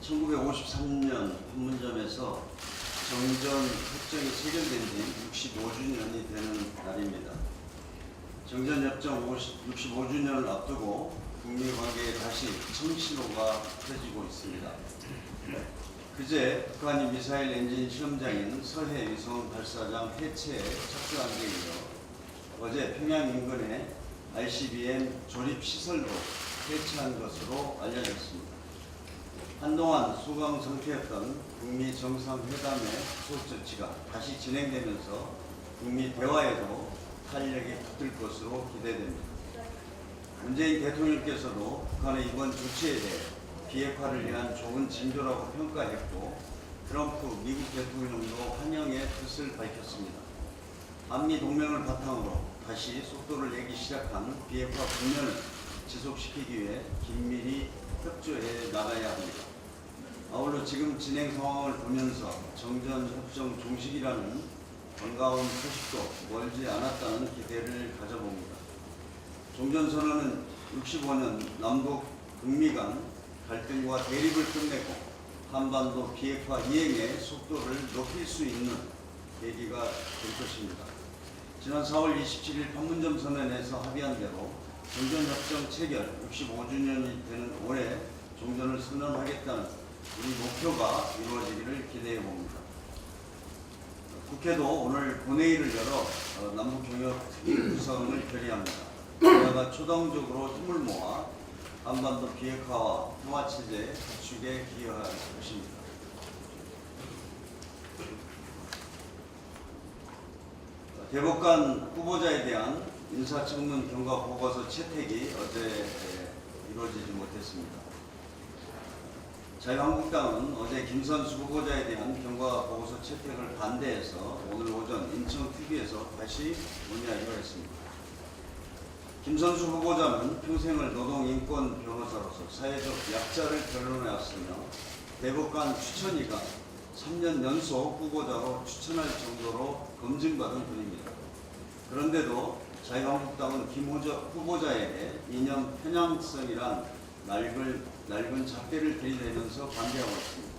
1953년 판문점에서 정전 협정이 체결된 지 65주년이 되는 날입니다. 정전협정 65주년을 앞두고 북미 관계에 다시 청신호가 펴지고 있습니다. 그제 북한이 미사일 엔진 실험장인 서해 위성 발사장 해체에 착수한 데 이어 어제 평양 인근의 ICBM 조립 시설도 해체한 것으로 알려졌습니다. 한동안 소강 상태였던 북미 정상회담의 후속 조치가 다시 진행되면서 북미 대화에도 탄력이 붙을 것으로 기대됩니다. 문재인 대통령께서도 북한의 이번 조치에 대해 비핵화를 위한 좋은 징조라고 평가했고, 트럼프 미국 대통령도 환영의 뜻을 밝혔습니다. 한미 동맹을 바탕으로 다시 속도를 내기 시작한 비핵화 국면을 지속시키기 위해 긴밀히 협조해 나가야 합니다. 아울러 지금 진행 상황을 보면서 정전협정 종식이라는 반가운 소식도 멀지 않았다는 기대를 가져봅니다. 종전선언은 65년 남북 북미 간 갈등과 대립을 끝내고 한반도 비핵화 이행의 속도를 높일 수 있는 계기가 될 것입니다. 지난 4월 27일 판문점 선언에서 합의한 대로 종전협정 체결 65주년이 되는 올해 종전을 선언하겠다는 우리 목표가 이루어지기를 기대해 봅니다. 국회도 오늘 본회의를 열어 남북경협 특위구성을 결의합니다. 여야가 초당적으로 힘을 모아 한반도 비핵화와 평화체제 구축에 기여할 것입니다. 대법관 후보자에 대한 인사청문 경과 보고서 채택이 어제 이루어지지 못했습니다. 자유한국당은 어제 김선수 후보자에 대한 경과 보고서 채택을 반대해서 오늘 오전 인천TV에서 다시 논의하기로 했습니다. 김선수 후보자는 평생을 노동인권 변호사로서 사회적 약자를 변론해왔으며 대법관 추천위가 3년 연속 후보자로 추천할 정도로 검증받은 분입니다. 그런데도 자유한국당은 김 후보자에게 이념 편향성이란 낡은 잣대를 들이대면서 반대하고 있습니다.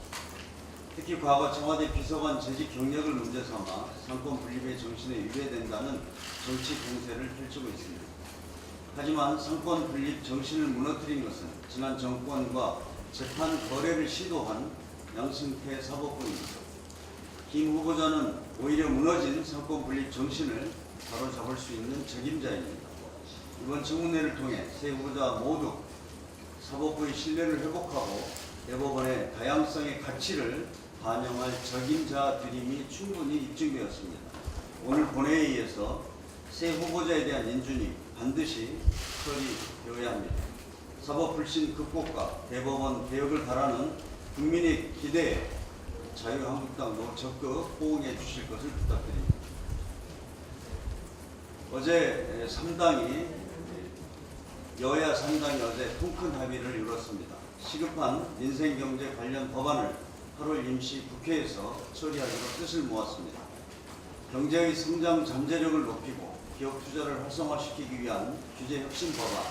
특히 과거 청와대 비서관 재직 경력을 문제 삼아 상권 분립의 정신에 위배된다는 정치 공세를 펼치고 있습니다. 하지만 상권 분립 정신을 무너뜨린 것은 지난 정권과 재판 거래를 시도한 양승태 사법부입니다. 김 후보자는 오히려 무너진 상권 분립 정신을 바로잡을 수 있는 적임자입니다. 이번 청문회를 통해 세 후보자 모두 사법부의 신뢰를 회복하고 대법원의 다양성의 가치를 반영할 적임자들임이 충분히 입증되었습니다. 오늘 본회의에서 세 후보자에 대한 인준이 반드시 처리되어야 합니다. 사법 불신 극복과 대법원 개혁을 바라는 국민의 기대에 자유한국당도 적극 호응해 주실 것을 부탁드립니다. 어제 여야 3당이 어제 통큰 합의를 이뤘습니다. 시급한 민생경제 관련 법안을 8월 임시 국회에서 처리하기로 뜻을 모았습니다. 경제의 성장 잠재력을 높이고 기업 투자를 활성화시키기 위한 규제 혁신 법안,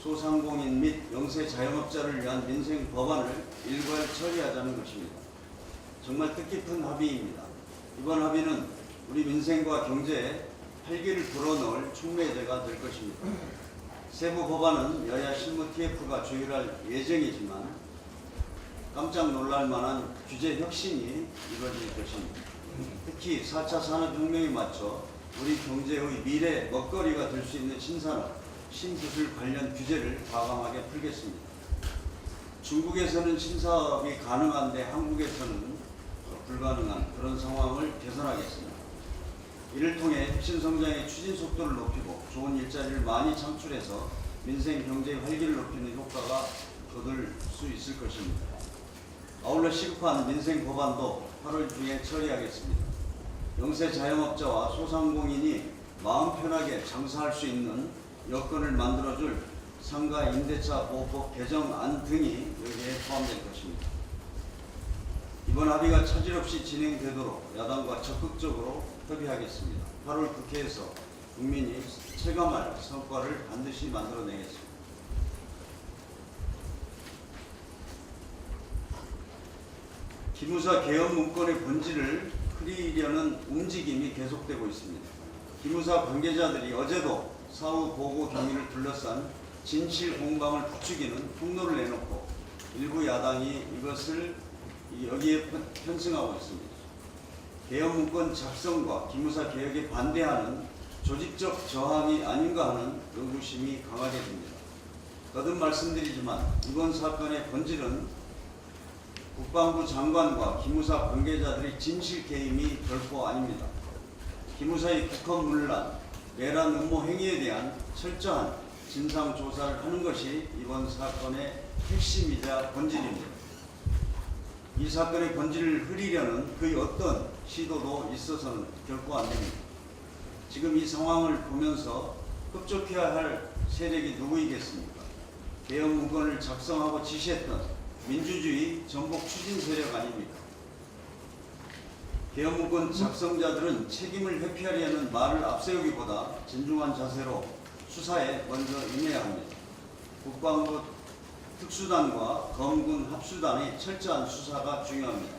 소상공인 및 영세 자영업자를 위한 민생 법안을 일괄 처리하자는 것입니다. 정말 뜻깊은 합의입니다. 이번 합의는 우리 민생과 경제에 활기를 불어넣을 촉매제가 될 것입니다. 세부 법안은 여야 실무 TF가 조율할 예정이지만 깜짝 놀랄 만한 규제 혁신이 이루어질 것입니다. 특히 4차 산업혁명에 맞춰 우리 경제의 미래 먹거리가 될 수 있는 신산업, 신기술 관련 규제를 과감하게 풀겠습니다. 중국에서는 신사업이 가능한데 한국에서는 불가능한 그런 상황을 개선하겠습니다. 이를 통해 혁신 성장의 추진 속도를 높이고 좋은 일자리를 많이 창출해서 민생 경제의 활기를 높이는 효과가 거둘 수 있을 것입니다. 아울러 시급한 민생 법안도 8월 중에 처리하겠습니다. 영세 자영업자와 소상공인이 마음 편하게 장사할 수 있는 여건을 만들어줄 상가 임대차 보호법 개정안 등이 여기에 포함될 것입니다. 이번 합의가 차질 없이 진행되도록 야당과 적극적으로 협의하겠습니다. 8월 국회에서 국민이 체감할 성과를 반드시 만들어내겠습니다. 기무사 개헌 문건의 본질을 흐리려는 움직임이 계속되고 있습니다. 기무사 관계자들이 어제도 사후 보고 경위를 둘러싼 진실 공방을 부추기는 폭로를 내놓고 일부 야당이 이것을 여기에 편승하고 있습니다. 개헌 문건 작성과 기무사 개혁에 반대하는 조직적 저항이 아닌가 하는 의구심이 강하게 됩니다. 거듭 말씀드리지만 이번 사건의 본질은 국방부 장관과 기무사 관계자들의 진실 개임이 결코 아닙니다. 기무사의 국헌 문란, 내란 음모 행위에 대한 철저한 진상 조사를 하는 것이 이번 사건의 핵심이자 본질입니다. 이 사건의 본질을 흐리려는 그의 어떤 시도도 있어서는 결코 안 됩니다. 지금 이 상황을 보면서 흡족해야 할 세력이 누구이겠습니까? 개헌 문건을 작성하고 지시했던 민주주의 전복 추진 세력 아닙니까? 개헌 문건 작성자들은 책임을 회피하려는 말을 앞세우기보다 진중한 자세로 수사에 먼저 임해야 합니다. 국방부 특수단과 검군 합수단의 철저한 수사가 중요합니다.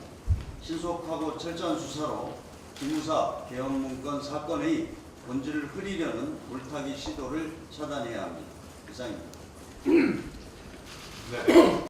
신속하고 철저한 수사로 기무사 개헌 문건 사건의 본질을 흐리려는 물타기 시도를 차단해야 합니다. 이상입니다. 네.